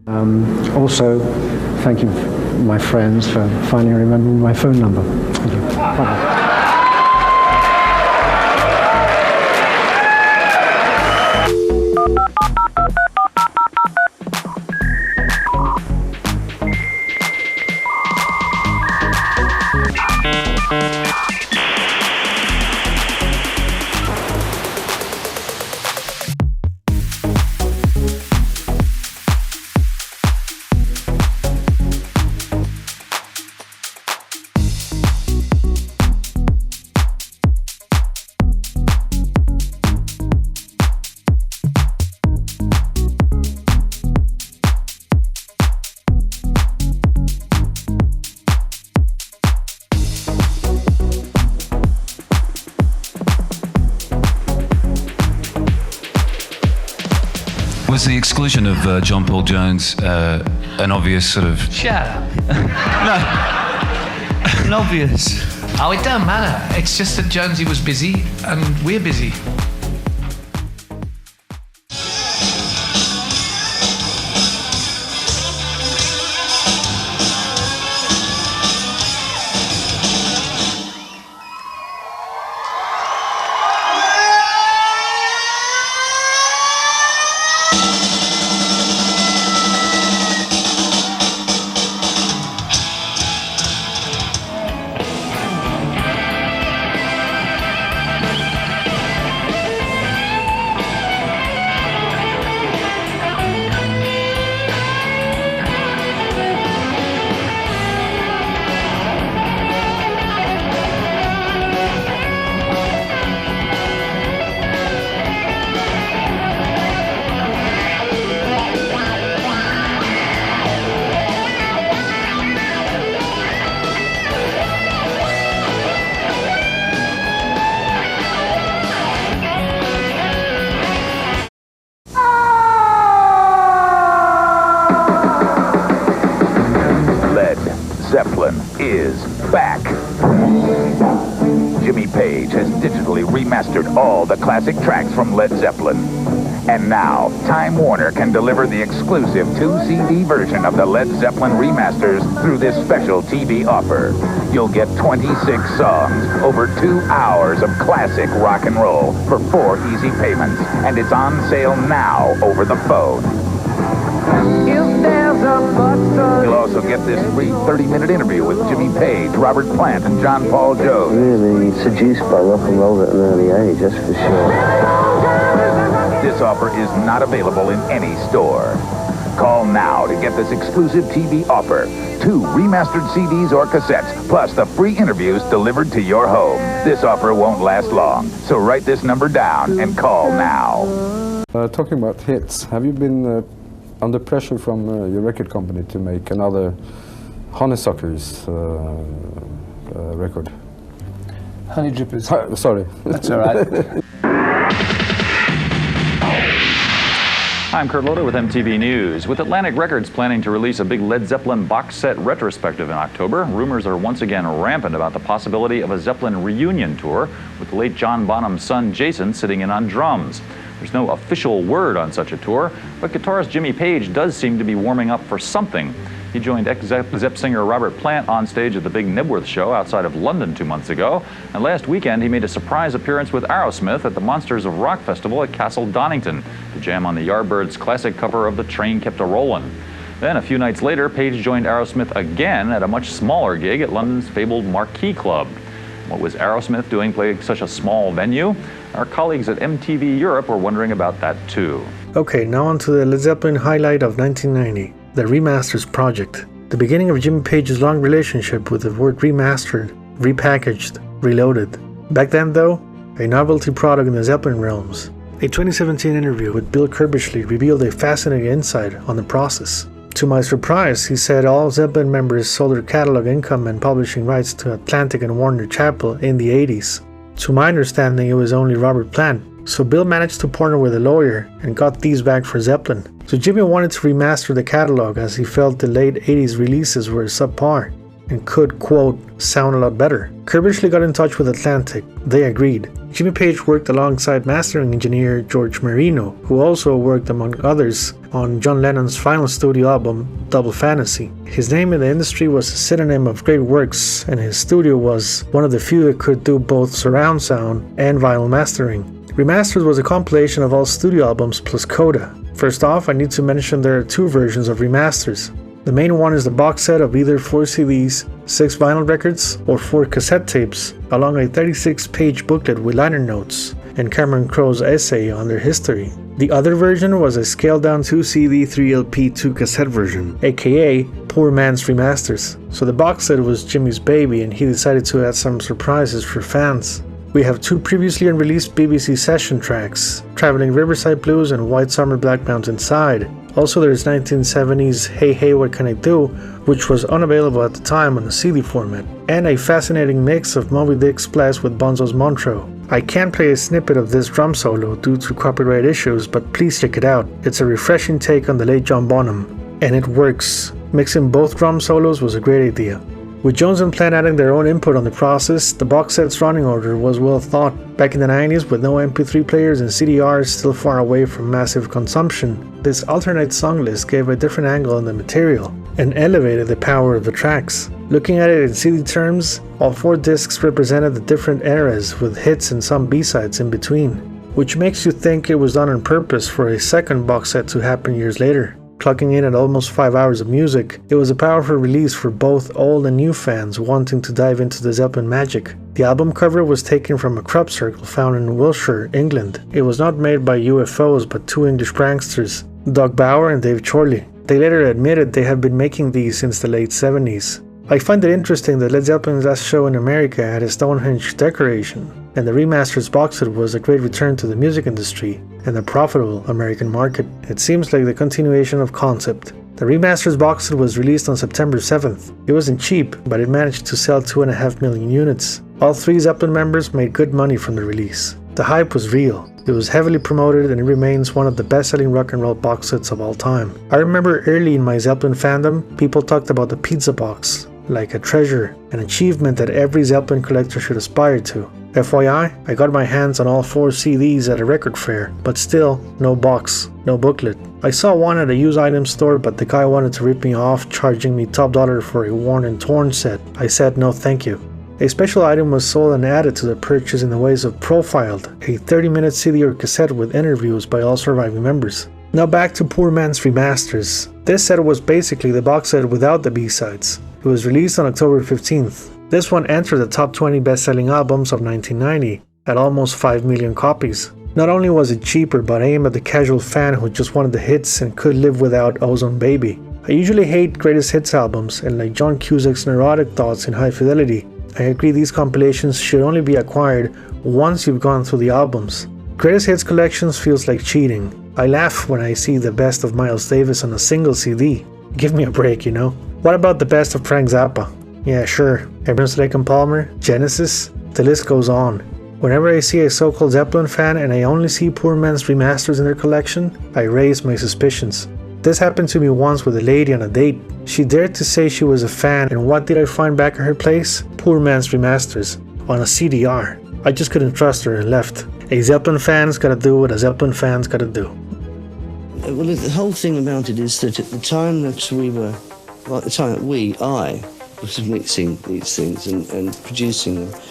Also, thank you, my friends, for finally remembering my phone number. Thank you. Bye-bye. Was the exclusion of John Paul Jones an obvious sort of... Shut up. No. An obvious. Oh, it don't matter. It's just that Jonesy was busy and we're busy. Zeppelin is back. Jimmy Page has digitally remastered all the classic tracks from Led Zeppelin. And now, Time Warner can deliver the exclusive 2-CD version of the Led Zeppelin remasters through this special TV offer. You'll get 26 songs, over 2 hours of classic rock and roll for 4 easy payments. And it's on sale now over the phone. You'll also get this free 30-minute interview with Jimmy Page, Robert Plant, and John Paul Jones. Really seduced by rock and roll at an early age, that's for sure. This offer is not available in any store. Call now to get this exclusive TV offer. 2 remastered CDs or cassettes, plus the free interviews delivered to your home. This offer won't last long, so write this number down and call now. Talking about hits, have you been under pressure from your record company to make another Honeysuckers record? Honey Drippers. Sorry. That's all right. I'm Kurt Loder with MTV News. With Atlantic Records planning to release a big Led Zeppelin box set retrospective in October, rumors are once again rampant about the possibility of a Zeppelin reunion tour with the late John Bonham's son Jason sitting in on drums. There's no official word on such a tour, but guitarist Jimmy Page does seem to be warming up for something. He joined ex-Zepp singer Robert Plant on stage at the big Knebworth show outside of London 2 months ago, and last weekend he made a surprise appearance with Aerosmith at the Monsters of Rock Festival at Castle Donington to jam on the Yardbirds' classic cover of The Train Kept A-Rollin'. Then, a few nights later, Page joined Aerosmith again at a much smaller gig at London's fabled Marquee Club. What was Aerosmith doing playing such a small venue? Our colleagues at MTV Europe were wondering about that too. Okay, now on to the Led Zeppelin highlight of 1990, the Remasters project. The beginning of Jimmy Page's long relationship with the word remastered, repackaged, reloaded. Back then though, a novelty product in the Zeppelin realms. A 2017 interview with Bill Curbishley revealed a fascinating insight on the process. To my surprise, he said all Zeppelin members sold their catalog income and publishing rights to Atlantic and Warner Chappell in the 80s. To my understanding, it was only Robert Plant, so Bill managed to partner with a lawyer and got these back for Zeppelin. So Jimmy wanted to remaster the catalog as he felt the late 80s releases were subpar. and could, quote, sound a lot better. Kirbishley got in touch with Atlantic. They agreed. Jimmy Page worked alongside mastering engineer George Marino, who also worked among others on John Lennon's final studio album, Double Fantasy. His name in the industry was a synonym of great works, and his studio was one of the few that could do both surround sound and vinyl mastering. Remasters was a compilation of all studio albums plus coda. First off, I need to mention there are two versions of remasters. The main one is the box set of either 4 CDs, 6 vinyl records, or 4 cassette tapes, along a 36-page booklet with liner notes and Cameron Crowe's essay on their history. The other version was a scaled-down 2 CD, 3 LP, 2 cassette version, aka Poor Man's Remasters. So the box set was Jimmy's baby, and he decided to add some surprises for fans. We have 2 previously unreleased BBC session tracks, Traveling Riverside Blues and White Summer Black Mountain Side. Also there's 1970s Hey Hey What Can I Do, which was unavailable at the time on the CD format, and a fascinating mix of Moby Dick Splash with Bonzo's Montreux. I can't play a snippet of this drum solo due to copyright issues, but please check it out. It's a refreshing take on the late John Bonham, and it works. Mixing both drum solos was a great idea. With Jones and Plant adding their own input on the process, the box set's running order was well thought. Back in the 90s, with no MP3 players and CDRs still far away from massive consumption, this alternate song list gave a different angle on the material and elevated the power of the tracks. Looking at it in CD terms, all 4 discs represented the different eras with hits and some B-sides in between, which makes you think it was done on purpose for a second box set to happen years later. Clocking in at almost 5 hours of music, it was a powerful release for both old and new fans wanting to dive into the Zeppelin magic. The album cover was taken from a crop circle found in Wiltshire, England. It was not made by UFOs but 2 English pranksters, Doug Bauer and Dave Chorley. They later admitted they have been making these since the late 70s. I find it interesting that Led Zeppelin's last show in America had a Stonehenge decoration, and the Remasters box set was a great return to the music industry and the profitable American market. It seems like the continuation of concept. The Remasters box set was released on September 7th. It wasn't cheap, but it managed to sell 2.5 million units. All 3 Zeppelin members made good money from the release. The hype was real. It was heavily promoted and it remains one of the best-selling rock and roll box sets of all time. I remember early in my Zeppelin fandom, people talked about the pizza box like a treasure, an achievement that every Zeppelin collector should aspire to. FYI, I got my hands on all 4 CDs at a record fair, but still, no box, no booklet. I saw one at a used items store, but the guy wanted to rip me off, charging me top dollar for a worn and torn set. I said no thank you. A special item was sold and added to the purchase in the ways of Profiled, a 30-minute CD or cassette with interviews by all surviving members. Now back to Poor Man's Remasters. This set was basically the box set without the B-sides. It was released on October 15th. This one entered the top 20 best-selling albums of 1990 at almost 5 million copies. Not only was it cheaper, but aimed at the casual fan who just wanted the hits and could live without Ozone Baby. I usually hate greatest hits albums, and like John Cusack's neurotic thoughts in High Fidelity, I agree these compilations should only be acquired once you've gone through the albums. Greatest hits collections feels like cheating. I laugh when I see the best of Miles Davis on a single CD. Give me a break, you know? What about the best of Frank Zappa? Yeah, sure. Emerson, Lake and Palmer, Genesis, the list goes on. Whenever I see a so-called Zeppelin fan and I only see Poor Man's Remasters in their collection, I raise my suspicions. This happened to me once with a lady on a date. She dared to say she was a fan, and what did I find back at her place? Poor Man's Remasters, on a CDR. I just couldn't trust her and left. A Zeppelin fan's gotta do what a Zeppelin fan's gotta do. Well, the whole thing about it is that at the time that I was mixing these things and producing them,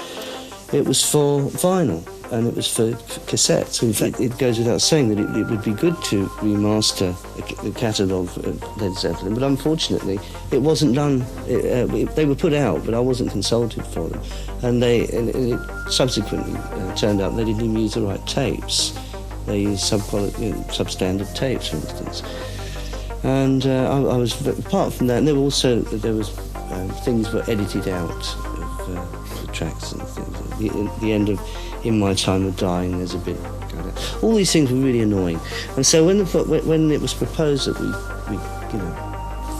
it was for vinyl and it was for cassettes. In fact, it goes without saying that it would be good to remaster the catalogue of Led Zeppelin, but unfortunately it wasn't done. They were put out, but I wasn't consulted for them, and it subsequently turned out they didn't even use the right tapes. They used substandard tapes, for instance. And I was, apart from that, and there was things were edited out of the tracks and things. At the end of In My Time of Dying, there's a bit. All these things were really annoying. And so when it was proposed that we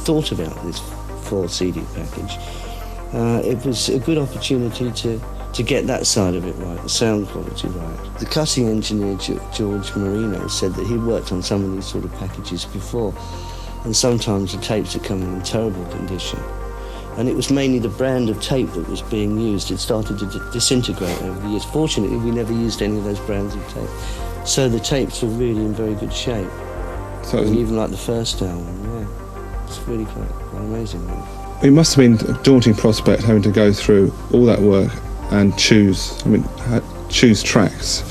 thought about this 4 CD package, it was a good opportunity to get that side of it right, the sound quality right. The cutting engineer, George Marino, said that he'd worked on some of these sort of packages before, and sometimes the tapes are coming in terrible condition. And it was mainly the brand of tape that was being used. It started to disintegrate over the years. Fortunately, we never used any of those brands of tape. So the tapes were really in very good shape. So even like the first album, yeah. It's really quite amazing. Really. It must have been a daunting prospect having to go through all that work and choose tracks.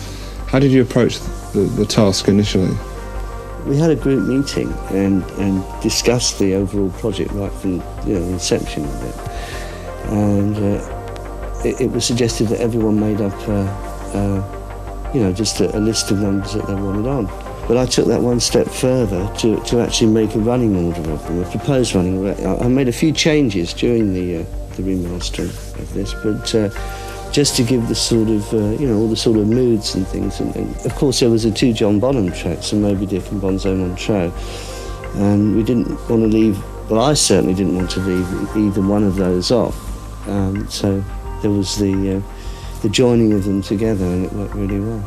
How did you approach the task initially? We had a group meeting and discussed the overall project right from the inception of it. And it was suggested that everyone made up just a list of numbers that they wanted on. But I took that one step further to actually make a running order of them, a proposed running order. I made a few changes during the remastering of this, but just to give the sort of, all the sort of moods and things. And of course there was the 2 John Bonham tracks, and Moby Dick and Bonzo Montreux. And we didn't want to leave, well, I certainly didn't want to leave either one of those off. So there was the joining of them together, and it worked really well.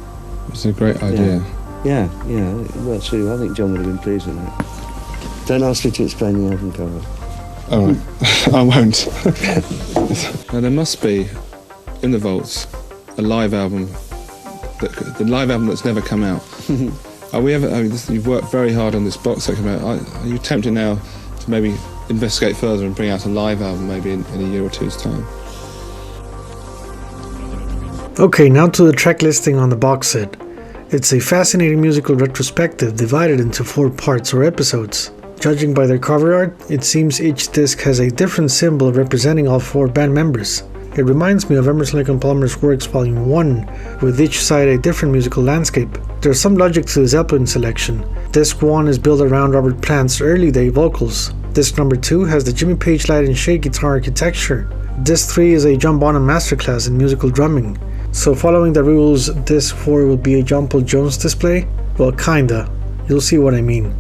It's a great idea. Yeah, it works really well. I think John would have been pleased with that. Don't ask me to explain the album cover. All right, I won't. Now there must be, in the vaults, a live album, the live album that's never come out. Are we ever? You've worked very hard on this box set coming out. Are you tempted now to maybe investigate further and bring out a live album maybe in a year or two's time? Okay, now to the track listing on the box set. It's a fascinating musical retrospective divided into 4 parts or episodes. Judging by their cover art, it seems each disc has a different symbol representing all 4 band members. It reminds me of Emerson, Lake and Palmer's Works Volume 1, with each side a different musical landscape. There's some logic to the Zeppelin selection. Disc 1 is built around Robert Plant's early day vocals. Disc number 2 has the Jimmy Page light and shade guitar architecture. Disc 3 is a John Bonham masterclass in musical drumming. So following the rules, Disc 4 will be a John Paul Jones display? Well, kinda. You'll see what I mean.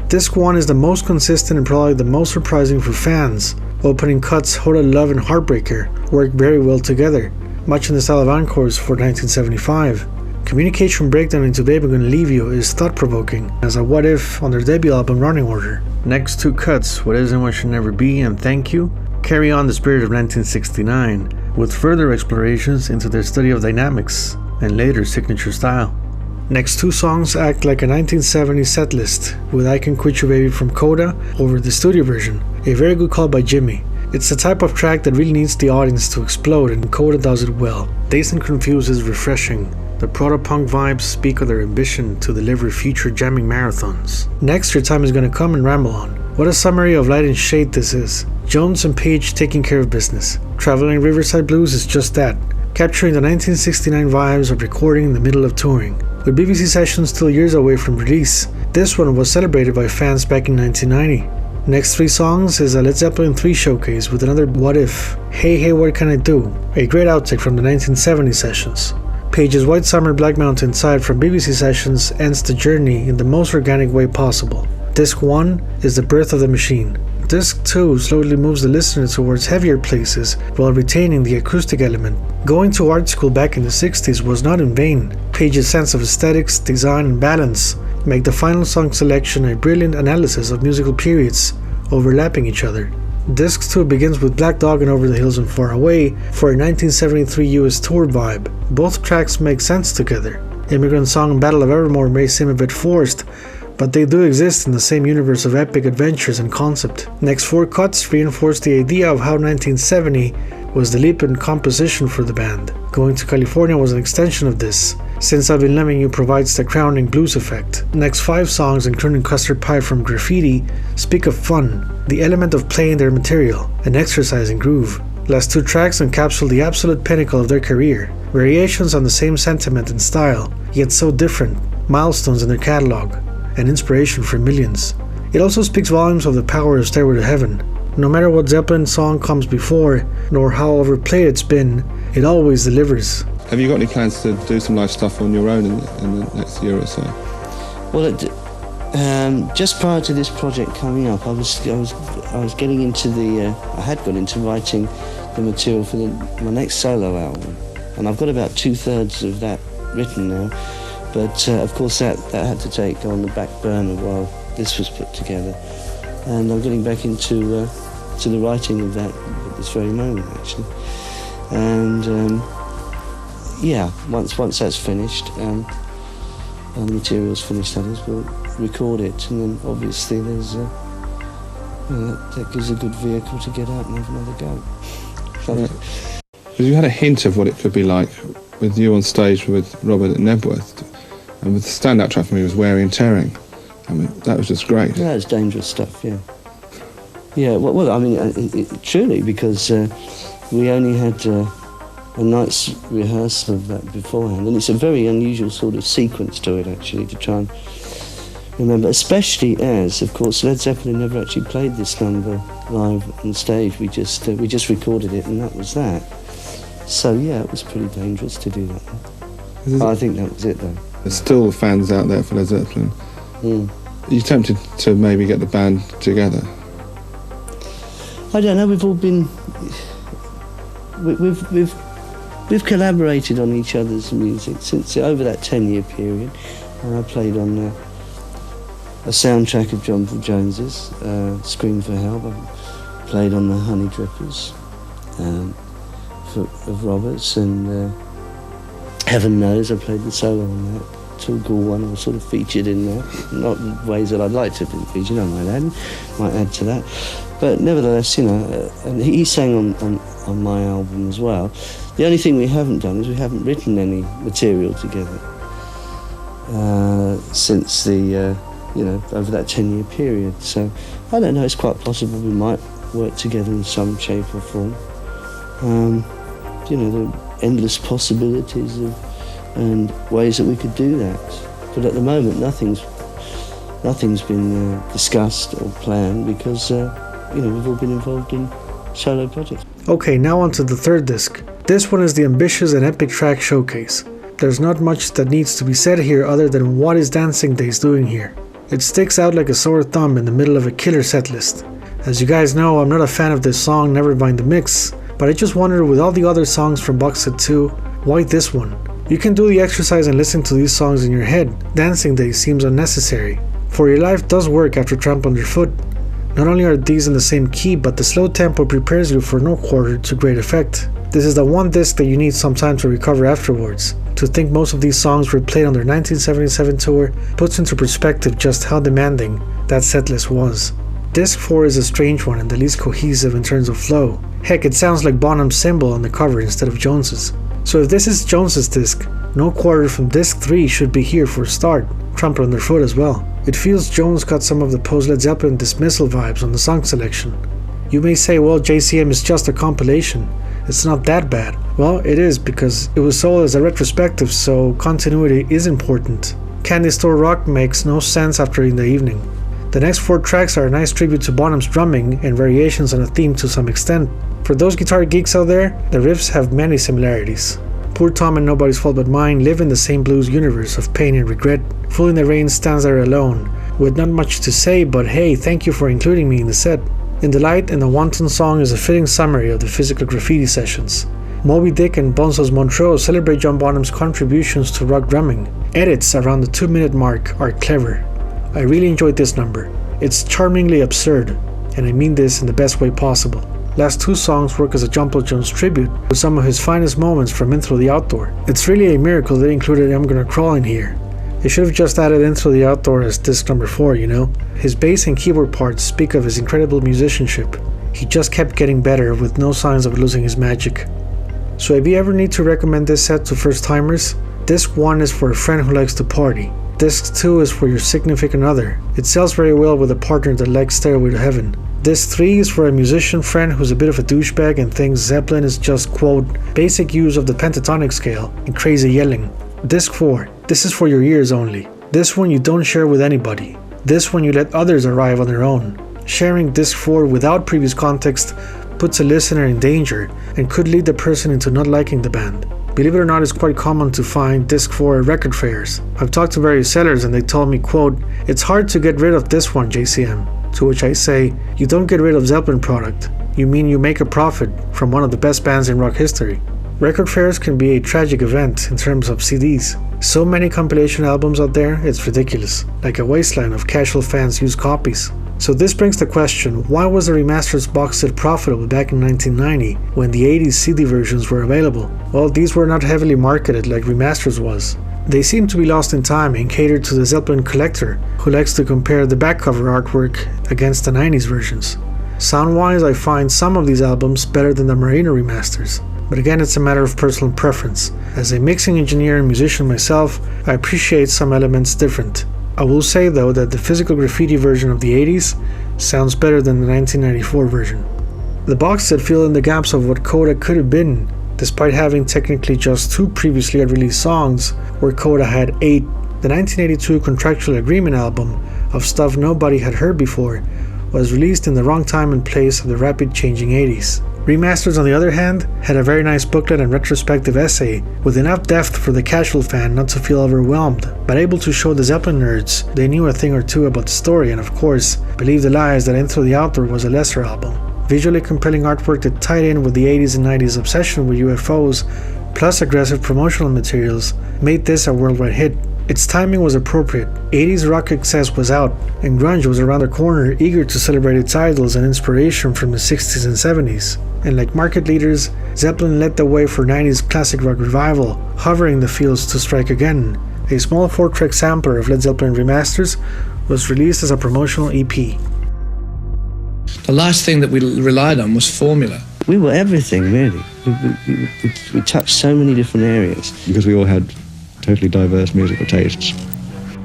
Disc 1 is the most consistent and probably the most surprising for fans. Opening cuts Hold a Love and Heartbreaker work very well together, much in the style of encores for 1975. Communication Breakdown into Baby Gonna Leave You is thought-provoking as a what if on their debut album Running Order. Next 2 cuts, What Is and What Should Never Be and Thank You, carry on the spirit of 1969, with further explorations into their study of dynamics and later signature style. Next 2 songs act like a 1970s setlist, with I Can Quit You Baby from Coda over the studio version, a very good call by Jimmy. It's the type of track that really needs the audience to explode, and Coda does it well. Dazed and Confused is refreshing. The proto-punk vibes speak of their ambition to deliver future jamming marathons. Next, Your Time Is Gonna Come and Ramble On. What a summary of light and shade this is. Jones and Page taking care of business. Traveling Riverside Blues is just that, capturing the 1969 vibes of recording in the middle of touring. With BBC sessions still years away from release, this one was celebrated by fans back in 1990. Next 3 songs is a Led Zeppelin 3 showcase with another What If, Hey Hey What Can I Do, a great outtake from the 1970 sessions. Page's White Summer Black Mountain side from BBC sessions ends the journey in the most organic way possible. Disc 1 is the birth of the machine. Disc 2 slowly moves the listener towards heavier places while retaining the acoustic element. Going to art school back in the 60s was not in vain. Page's sense of aesthetics, design and balance make the final song selection a brilliant analysis of musical periods overlapping each other. Disc 2 begins with Black Dog and Over the Hills and Far Away for a 1973 US tour vibe. Both tracks make sense together. Immigrant Song and Battle of Evermore may seem a bit forced, but they do exist in the same universe of epic adventures and concept. Next 4 cuts reinforce the idea of how 1970 was the leap in composition for the band. Going to California was an extension of this, Since I've Been Loving You provides the crowning blues effect. Next 5 songs, including Custard Pie from Graffiti, speak of fun, the element of playing their material, and exercising groove. Last 2 tracks encapsulate the absolute pinnacle of their career, variations on the same sentiment and style, yet so different, milestones in their catalog, and inspiration for millions. It also speaks volumes of the power of Stairway to Heaven. No matter what Zeppelin song comes before, nor how overplayed it's been, it always delivers. Have you got any plans to do some live stuff on your own in the next year or so? Well, just prior to this project coming up, I was getting into I had got into writing the material for my next solo album, and I've got about 2/3 of that written now. But of course that had to go on the back burner while this was put together, and I'm getting back into the writing of that this very moment, actually. And yeah, once that's finished, and the material's finished, that is, we'll record it, and then obviously there's that gives a good vehicle to get out and have another go. Because you had a hint of what it could be like with you on stage with Robert at Nebworth, and with the stand-up track for me was Wearing and Tearing. I mean, that was just great. Yeah, it's dangerous stuff, yeah. Yeah, well I mean, truly, because we only had a night's rehearsal of that beforehand, and it's a very unusual sort of sequence to it, actually, to try and remember, especially as, of course, Led Zeppelin never actually played this number live on stage. We just recorded it, and that was that. So yeah, it was pretty dangerous to do that. I think that was it, though. There's still fans out there for Led Zeppelin. Are you tempted to maybe get the band together? I don't know. We've all been. We've collaborated on each other's music since over that 10-year period. I played on a soundtrack of John Paul Jones's Scream for Help. I played on the Honey Drippers of Roberts, and Heaven Knows I played the solo on that. Tall Cool One, I was sort of featured in there. Not in ways that I'd like to be featured, I might add to that. But nevertheless, you know, and he sang on my album as well. The only thing we haven't done is we haven't written any material together since the, you know, over that 10-year period. So I don't know, it's quite possible we might work together in some shape or form. You know, there are endless possibilities and ways that we could do that. But at the moment, nothing's been discussed or planned because, you know, we've all been involved in solo projects. Okay, now on to the third disc. This one is the ambitious and epic track showcase. There's not much that needs to be said here other than what is Dancing Days doing here. It sticks out like a sore thumb in the middle of a killer set list. As you guys know, I'm not a fan of this song, never mind the mix, but I just wondered with all the other songs from Box Set 2, why this one? You can do the exercise and listen to these songs in your head. Dancing Days seems unnecessary. For Your Life does work after Tramp Underfoot. Not only are these in the same key, but the slow tempo prepares you for no quarter to great effect. This is the one disc that you need some time to recover afterwards. To think most of these songs were played on their 1977 tour puts into perspective just how demanding that setlist was. Disc 4 is a strange one and the least cohesive in terms of flow. Heck, it sounds like Bonham's symbol on the cover instead of Jones's. So if this is Jones's disc, no quarter from disc 3 should be here for a start. Tramp Underfoot as well. It feels Jones got some of the post-Led Zeppelin dismissal vibes on the song selection. You may say, well, JCM is just a compilation. It's not that bad. Well, it is because it was sold as a retrospective, so continuity is important. Candy Store Rock makes no sense after In the Evening. The next 4 tracks are a nice tribute to Bonham's drumming and variations on a theme to some extent. For those guitar geeks out there, the riffs have many similarities. Poor Tom and Nobody's Fault But Mine live in the same blues universe of pain and regret. Fool in the Rain stands there alone, with not much to say, but hey, thank you for including me in the set. In the Light and the Wanton song is a fitting summary of the physical graffiti sessions. Moby Dick and Bonzo's Montreux celebrate John Bonham's contributions to rock drumming. Edits around the 2-minute mark are clever. I really enjoyed this number. It's charmingly absurd, and I mean this in the best way possible. Last 2 songs work as a John Paul Jones tribute with some of his finest moments from In Through the Outdoor. It's really a miracle they included I'm Gonna Crawl in here. They should have just added In Through the Outdoor as disc number 4, you know? His bass and keyboard parts speak of his incredible musicianship. He just kept getting better with no signs of losing his magic. So if you ever need to recommend this set to first timers, disc 1 is for a friend who likes to party. Disc 2 is for your significant other. It sells very well with a partner that likes Stairway to Heaven. Disc 3 is for a musician friend who's a bit of a douchebag and thinks Zeppelin is just, quote, basic use of the pentatonic scale and crazy yelling. Disc 4, this is for your ears only. This one you don't share with anybody. This one you let others arrive on their own. Sharing disc 4 without previous context puts a listener in danger and could lead the person into not liking the band. Believe it or not, it's quite common to find disc 4 at record fairs. I've talked to various sellers and they told me, quote, it's hard to get rid of this one, JCM. To which I say, you don't get rid of Zeppelin product. You mean you make a profit from one of the best bands in rock history. Record fairs can be a tragic event in terms of CDs. So many compilation albums out there, it's ridiculous. Like a wasteland of casual fans use copies. So this brings the question, why was the Remasters box set profitable back in 1990 when the 80s CD versions were available? Well, these were not heavily marketed like Remasters was. They seem to be lost in time and catered to the Zeppelin collector who likes to compare the back cover artwork against the 90s versions. Sound-wise, I find some of these albums better than the Marquee remasters, but again it's a matter of personal preference. As a mixing engineer and musician myself, I appreciate some elements different. I will say though that the physical graffiti version of the 80s sounds better than the 1994 version. The box set filled in the gaps of what Coda could have been, despite having technically just 2 previously unreleased songs, where Coda had 8. The 1982 Contractual Agreement album of stuff nobody had heard before was released in the wrong time and place of the rapid changing 80s. Remasters, on the other hand, had a very nice booklet and retrospective essay with enough depth for the casual fan not to feel overwhelmed, but able to show the Zeppelin nerds they knew a thing or two about the story and, of course, believe the lies that Into the Outdoor was a lesser album. Visually compelling artwork that tied in with the 80s and 90s obsession with UFOs, plus aggressive promotional materials, made this a worldwide hit. Its timing was appropriate. 80s rock excess was out, and grunge was around the corner, eager to celebrate its idols and inspiration from the 60s and 70s. And like market leaders, Zeppelin led the way for 90s classic rock revival, hovering the fields to strike again. A small 4-track sampler of Led Zeppelin Remasters was released as a promotional EP. The last thing that we relied on was formula. We were everything, really. We touched so many different areas. Because we all had totally diverse musical tastes.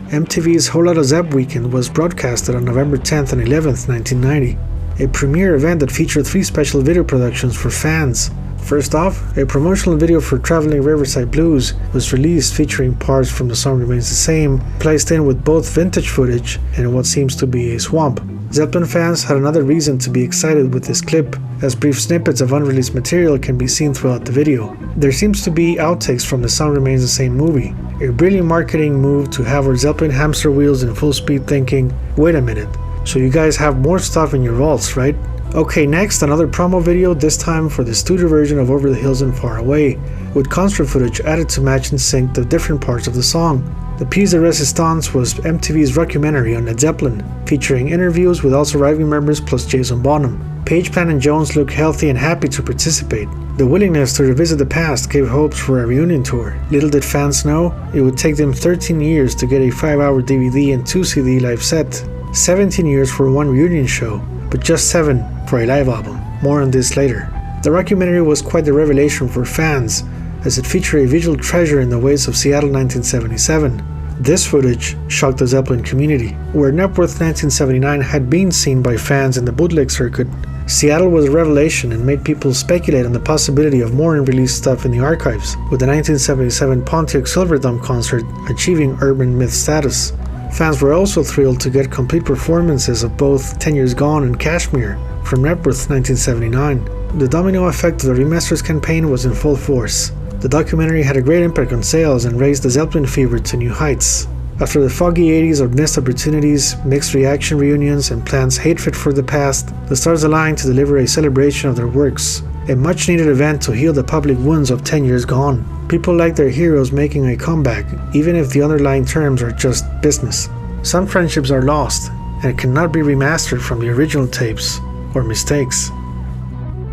MTV's Whole Lotta Zepp Weekend was broadcasted on November 10th and 11th, 1990. A premiere event that featured 3 special video productions for fans. First off, a promotional video for Traveling Riverside Blues was released featuring parts from The Song Remains the Same, placed in with both vintage footage and what seems to be a swamp. Zeppelin fans had another reason to be excited with this clip, as brief snippets of unreleased material can be seen throughout the video. There seems to be outtakes from The Song Remains the Same movie, a brilliant marketing move to have our Zeppelin hamster wheels in full speed thinking, wait a minute, so you guys have more stuff in your vaults, right? Okay, next, another promo video, this time for the studio version of Over the Hills and Far Away, with concert footage added to match and sync the different parts of the song. The piece de resistance was MTV's rockumentary on Led Zeppelin, featuring interviews with all surviving members plus Jason Bonham. Page, Plant and Jones look healthy and happy to participate. The willingness to revisit the past gave hopes for a reunion tour. Little did fans know, it would take them 13 years to get a 5-hour DVD and 2 CD live set, 17 years for one reunion show, but just 7 for a live album. More on this later. The rockumentary was quite the revelation for fans, as it featured a visual treasure in the ways of Seattle 1977. This footage shocked the Zeppelin community. Where Knepworth 1979 had been seen by fans in the bootleg circuit, Seattle was a revelation and made people speculate on the possibility of more unreleased stuff in the archives, with the 1977 Pontiac Silverdome concert achieving urban myth status. Fans were also thrilled to get complete performances of both 10 Years Gone and Kashmir from Knepworth 1979. The domino effect of the Remasters campaign was in full force. The documentary had a great impact on sales and raised the Zeppelin fever to new heights. After the foggy 80s of missed opportunities, mixed reaction reunions, and Plant's hatred for the past, the stars aligned to deliver a celebration of their works, a much-needed event to heal the public wounds of 10 Years Gone. People like their heroes making a comeback, even if the underlying terms are just business. Some friendships are lost, and cannot be remastered from the original tapes, or mistakes.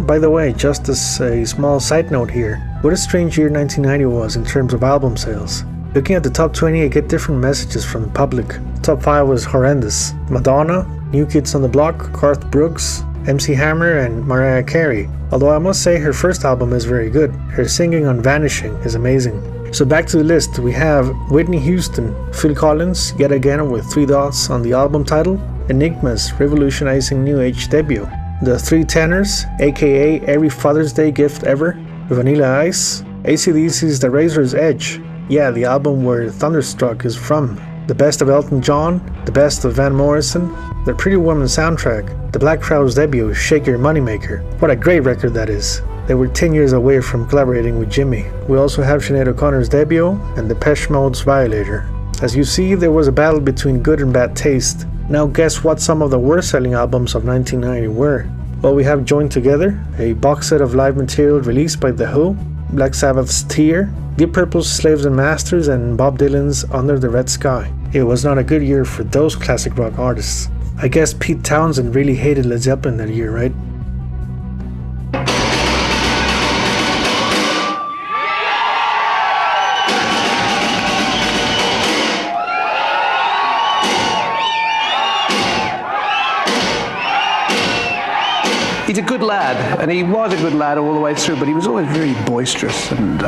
By the way, just as a small side note here, what a strange year 1990 was in terms of album sales. Looking at the top 20, I get different messages from the public. Top 5 was horrendous. Madonna, New Kids on the Block, Garth Brooks, MC Hammer, and Mariah Carey. Although I must say her first album is very good. Her singing on Vanishing is amazing. So back to the list, we have Whitney Houston, Phil Collins, yet again with 3 dots on the album title, Enigma's revolutionizing New Age debut, The Three Tenors, aka Every Father's Day Gift Ever, Vanilla Ice, AC/DC's The Razor's Edge, yeah, the album where Thunderstruck is from, the best of Elton John, the best of Van Morrison, the Pretty Woman soundtrack, the Black Crowes debut, Shake Your Moneymaker. What a great record that is. They were 10 years away from collaborating with Jimmy. We also have Sinead O'Connor's debut and Depeche Mode's Violator. As you see, there was a battle between good and bad taste. Now guess what some of the worst selling albums of 1990 were? Well, we have Joined Together, a box set of live material released by The Who, Black Sabbath's Tear, Deep Purple's Slaves and Masters, and Bob Dylan's Under the Red Sky. It was not a good year for those classic rock artists. I guess Pete Townsend really hated Led Zeppelin that year, right? He's a good lad, and he was a good lad all the way through, but he was always very boisterous and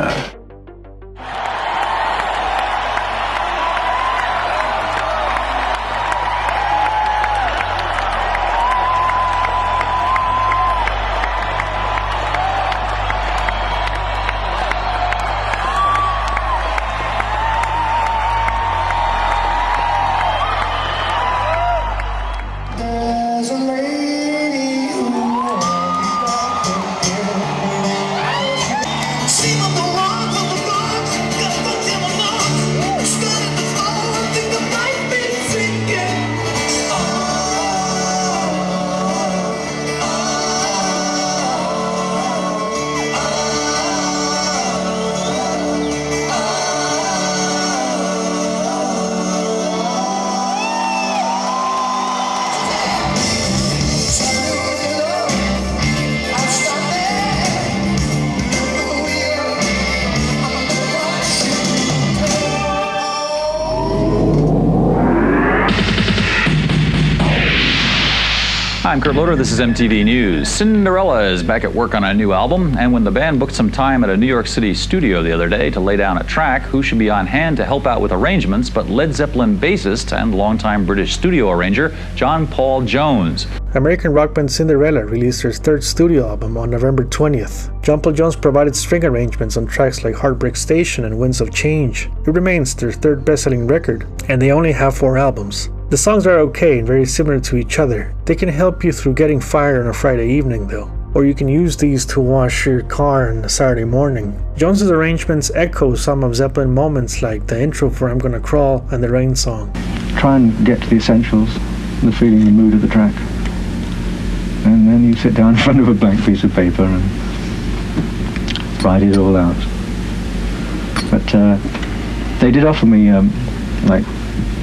I'm Kurt Loder, this is MTV News. Cinderella is back at work on a new album, and when the band booked some time at a New York City studio the other day to lay down a track, who should be on hand to help out with arrangements but Led Zeppelin bassist and longtime British studio arranger, John Paul Jones. American rock band Cinderella released their third studio album on November 20th. John Paul Jones provided string arrangements on tracks like Heartbreak Station and Winds of Change. It remains their third best-selling record, and they only have 4 albums. The songs are okay and very similar to each other. They can help you through getting fired on a Friday evening though, or you can use these to wash your car on a Saturday morning. Jones's arrangements echo some of Zeppelin moments like the intro for I'm Gonna Crawl and the Rain song. Try and get to the essentials, the feeling, the mood of the track. And then you sit down in front of a blank piece of paper and write it all out. But they did offer me like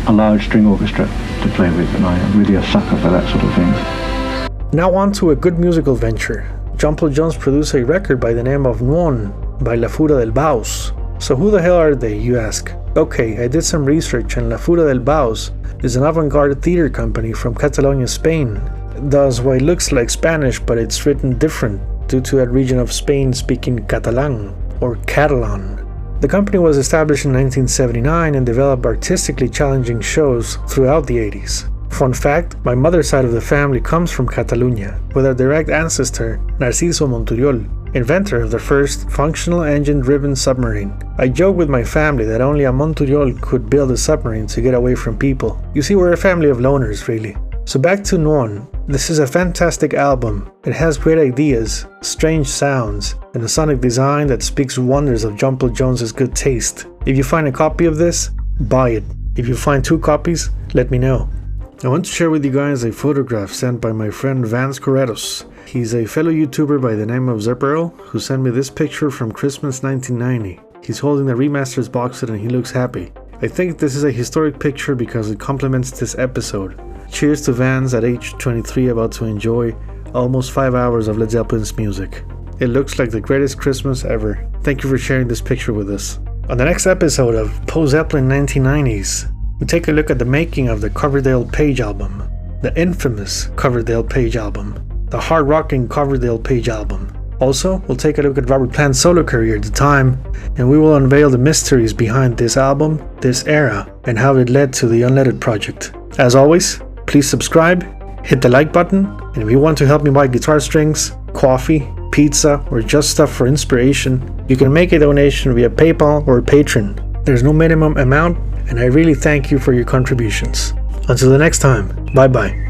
a large string orchestra to play with, and I'm really a sucker for that sort of thing. Now on to a good musical venture. John Paul Jones produced a record by the name of Nuon by La Fura del Baus. So who the hell are they, you ask? Okay, I did some research, and La Fura del Baus is an avant-garde theater company from Catalonia, Spain. Does what looks like Spanish, but it's written different due to that region of Spain speaking Catalan or Catalan. The company was established in 1979 and developed artistically challenging shows throughout the 80s. Fun fact, my mother's side of the family comes from Catalunya, with our direct ancestor, Narciso Monturiol, inventor of the first functional engine-driven submarine. I joke with my family that only a Monturiol could build a submarine to get away from people. You see, we're a family of loners, really. So back to Nuon. This is a fantastic album. It has great ideas, strange sounds, and a sonic design that speaks wonders of John Paul Jones's good taste. If you find a copy of this, buy it. If you find 2 copies, let me know. I want to share with you guys a photograph sent by my friend Vance Corretos. He's a fellow YouTuber by the name of Zeppelin who sent me this picture from Christmas 1990. He's holding the Remasters box set and he looks happy. I think this is a historic picture because it complements this episode. Cheers to Vance at age 23 about to enjoy almost 5 hours of Led Zeppelin's music. It looks like the greatest Christmas ever. Thank you for sharing this picture with us. On the next episode of Zeppelin 1990s, we take a look at the making of the Coverdale Page album, the infamous Coverdale Page album, the hard-rocking Coverdale Page album. Also, we'll take a look at Robert Plant's solo career at the time, and we will unveil the mysteries behind this album, this era, and how it led to the Unleaded project. As always, please subscribe, hit the like button, and if you want to help me buy guitar strings, coffee, pizza, or just stuff for inspiration, you can make a donation via PayPal or Patreon. There's no minimum amount, and I really thank you for your contributions. Until the next time, bye bye.